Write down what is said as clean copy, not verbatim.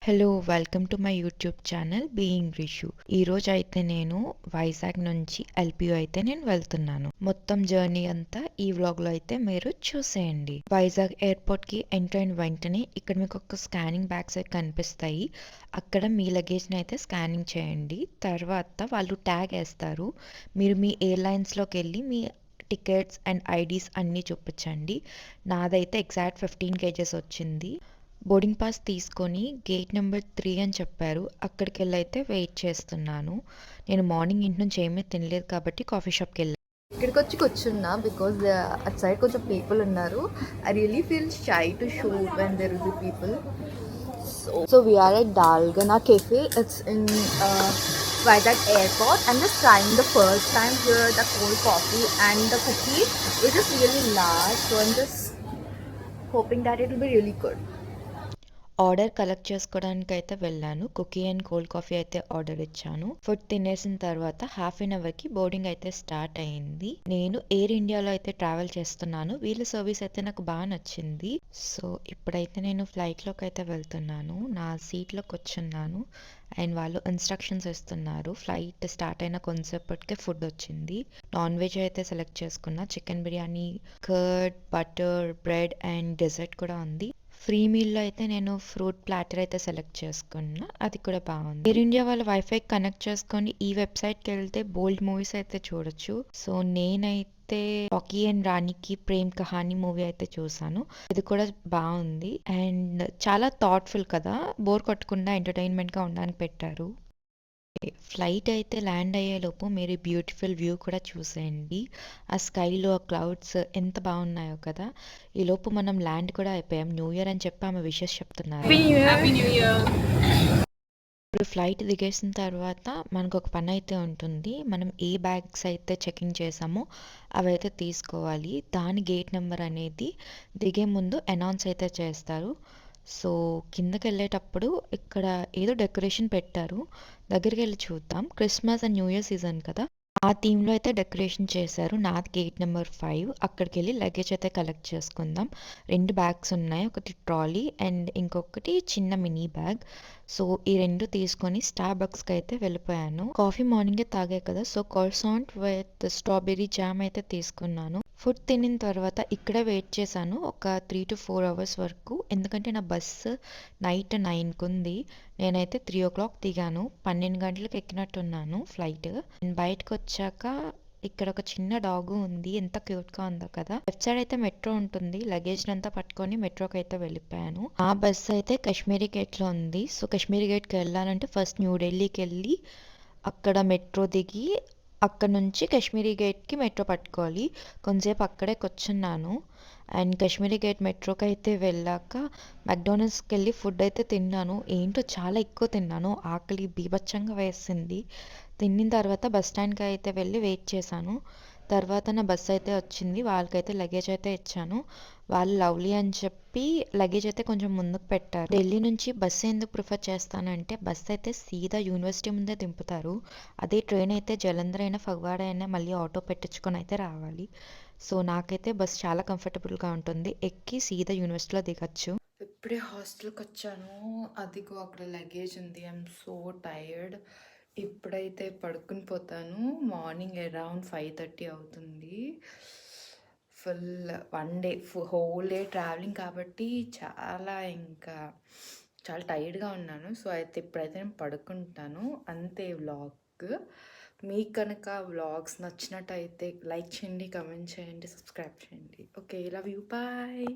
Hello! Welcome to my YouTube channel being Rishu. ఈరోజు అయితే నేను వైజాగ్ నుంచి ఎల్‌పియు అయితే నేను వెళ్తున్నాను. మొత్తం జర్నీ అంతా ఈ వ్లాగ్‌లో అయితే మీరు చూసేయండి. వైజాగ్ ఎయిర్‌పోర్ట్‌కి ఎంటర్ అయిన వెంటనే ఇక్కడ మీకు ఒక స్కానింగ్ బ్యాగ్స్ అయితే కనిపిస్తాయి. అక్కడ మీ లగేజ్‌ని అయితే స్కానింగ్ చేయండి. తర్వాత వాళ్ళు ట్యాగ్ ఏస్తారు. మీరు మీ ఎయిర్‌లైన్స్‌లోకెళ్ళి మీ టికెట్స్ అండ్ ఐడీస్ అన్నీ చూపించండి. నాదైతే ఎగ్జాక్ట్ 15 కేజెస్ వచ్చింది. బోర్డింగ్ పాస్ తీసుకొని గేట్ నెంబర్ 3 అని చెప్పారు. అక్కడికెళ్ళైతే వెయిట్ చేస్తున్నాను. నేను మార్నింగ్ ఇంటి నుంచి ఏమీ తినలేదు కాబట్టి కాఫీ షాప్‌కెళ్ళా. ఇక్కడికి వచ్చి కూర్చున్నా బికాజ్ అట్ సైడ్ కొంచెం పీపుల్ ఉన్నారు. I really feel shy to show when there will be people. So we're at Dalgana Cafe. It's in Vizag Airport. I'm just trying the first time here the cold coffee and the cookie. It is really large, so I'm just hoping that it will be really good. Order collect చేసుకోవడానికైతే వెళ్ళాను. Cookie and cold coffee అయితే order ఇచ్చాను. Food తినేసిన తర్వాత half an అవర్‌కి boarding అయితే start అయింది. నేను ఎయిర్ ఇండియాలో అయితే ట్రావెల్ చేస్తున్నాను. వీళ్ళ సర్వీస్ అయితే నాకు బాగా నచ్చింది. సో ఇప్పుడైతే నేను ఫ్లైట్‌లోకి అయితే వెళ్తున్నాను. నా సీట్‌లో కూర్చున్నాను. అండ్ వాళ్ళు ఇన్స్ట్రక్షన్స్ ఇస్తున్నారు. ఫ్లైట్ స్టార్ట్ అయిన కొంతసేపటికే ఫుడ్ వచ్చింది. నాన్ వెజ్ అయితే సెలెక్ట్ చేసుకున్నా. Chicken biryani, curd, butter, bread and dessert కూడా ఉంది. ఫ్రీ మీల్‌లో అయితే నేను ఫ్రూట్ ప్లాటర్ అయితే సెలెక్ట్ చేసుకున్నా. అది కూడా బాగుంది. ఎయిర్ ఇండియా వాళ్ళ వైఫై కనెక్ట్ చేసుకొని ఈ వెబ్‌సైట్‌కెళ్తే బోల్డ్ మూవీస్ అయితే చూడొచ్చు. సో నేనైతే 'రాకీ అండ్ రాణీకి ప్రేమ్ కహానీ' మూవీ అయితే చూసాను. ఇది కూడా బాగుంది. అండ్ చాలా థాట్‌ఫుల్ కదా! బోర్ కొట్టకుండా ఎంటర్‌టైన్‌మెంట్‌గా ఉండడానికి పెట్టారు. ఫ్లైట్ అయితే ల్యాండ్ అయ్యేలోపు మీరు బ్యూటిఫుల్ వ్యూ కూడా చూసేయండి. ఆ స్కైలో ఆ క్లౌడ్స్ ఎంత బాగున్నాయో కదా! ఈలోపు మనం ల్యాండ్ కూడా అయిపోయాం. న్యూ ఇయర్ అని చెప్పి ఆమె విషెస్ చెప్తున్నారు. Happy New Year. ఇప్పుడు ఫ్లైట్ దిగేసిన తర్వాత మనకు ఒక పని అయితే ఉంటుంది. మనం ఏ బ్యాగ్స్ అయితే చెకింగ్ చేసామో అవైతే తీసుకోవాలి. దాని గేట్ నెంబర్ అనేది దిగే ముందు అనౌన్స్ అయితే చేస్తారు. సో కిందకెళ్ళేటప్పుడు ఇక్కడ ఏదో డెకరేషన్ పెట్టారు. దగ్గరికెళ్ళి చూద్దాం. Christmas and new year season కదా! ఆ థీమ్‌లో అయితే డెకరేషన్ చేశారు. నాది గేట్ నెంబర్ 5. అక్కడికెళ్ళి లగేజ్ అయితే కలెక్ట్ చేసుకుందాం. 2 బ్యాగ్స్ ఉన్నాయి. ఒకటి ట్రాలీ అండ్ ఇంకొకటి చిన్న మినీ బ్యాగ్. సో ఈ 2 తీసుకొని స్టార్‌బక్స్‌కి అయితే వెళ్ళిపోయాను. కాఫీ మార్నింగే తాగా కదా! సో క్రోసాంట్ విత్ స్ట్రాబెర్రీ జామ్ అయితే తీసుకున్నాను. ఫుడ్ తినిన తర్వాత ఇక్కడే వెయిట్ చేశాను. ఒక 3-4 అవర్స్ వరకు. ఎందుకంటే నా బస్సు నైట్ 9కి ఉంది. నేనైతే 3:00 దిగాను. 12 గంటలకు ఎక్కినట్టున్నాను ఫ్లైట్. బయటకొచ్చాక ఇక్కడ ఒక చిన్న డాగు ఉంది. ఎంత క్యూట్‌గా ఉందో కదా! లెఫ్ట్ సైడ్ అయితే మెట్రో ఉంటుంది. లగేజ్‌నంతా పట్టుకొని మెట్రోకి అయితే వెళ్ళిపోయాను. ఆ బస్ అయితే కాశ్మీరీ గేట్‌లో ఉంది. సో కాశ్మీరీ గేట్‌కి వెళ్ళాలంటే ఫస్ట్ న్యూ ఢిల్లీకెళ్ళి అక్కడ మెట్రో దిగి అక్కడ నుంచి కాశ్మీరీ గేట్‌కి మెట్రో పట్టుకోవాలి. కొంతసేపు అక్కడే కూర్చున్నాను. అండ్ కాశ్మీరీ గేట్ మెట్రోకి అయితే వెళ్ళాక మెక్‌డానల్డ్స్‌కెళ్ళి ఫుడ్ అయితే తిన్నాను. ఏంటో చాలా ఎక్కువ తిన్నాను. ఆకలి బీభత్సంగా వేసింది. తినిన తర్వాత బస్ స్టాండ్‌కి అయితే వెళ్ళి వెయిట్ చేశాను. తర్వాత నా బస్ అయితే వచ్చింది. వాళ్ళకైతే లగేజ్ అయితే ఇచ్చాను. వాళ్ళు లవ్లీ అని చెప్పి లగేజ్ అయితే కొంచెం ముందుకు పెట్టారు. ఢిల్లీ నుంచి బస్సు ఎందుకు ప్రిఫర్ చేస్తానంటే బస్ అయితే సీదా యూనివర్సిటీ ముందే దింపుతారు. అదే ట్రైన్ అయితే జలంధర్ అయినా ఫగ్వాడా అయినా మళ్ళీ ఆటో పెట్టించుకొని అయితే రావాలి. సో నాకైతే బస్ చాలా కంఫర్టబుల్‌గా ఉంటుంది. ఎక్కి సీదా యూనివర్సిటీలో దిగొచ్చు. ఇప్పుడే హాస్టల్కి వచ్చాను. అదిగో అక్కడ లగేజ్ ఉంది. I'm so tired. ఇప్పుడైతే పడుకుని పోతాను. మార్నింగ్ అరౌండ్ 5:30 అవుతుంది. Full one day whole day travelling కాబట్టి ఇంకా చాలా టైర్డ్గా ఉన్నాను. సో అయితే ఇప్పుడైతే నేను పడుకుంటాను. అంతే వ్లాగ్. మీకు కనుక వ్లాగ్స్ నచ్చినట్టయితే లైక్ చేయండి, కమెంట్ చేయండి, సబ్స్క్రైబ్ చేయండి. Okay, love you, bye.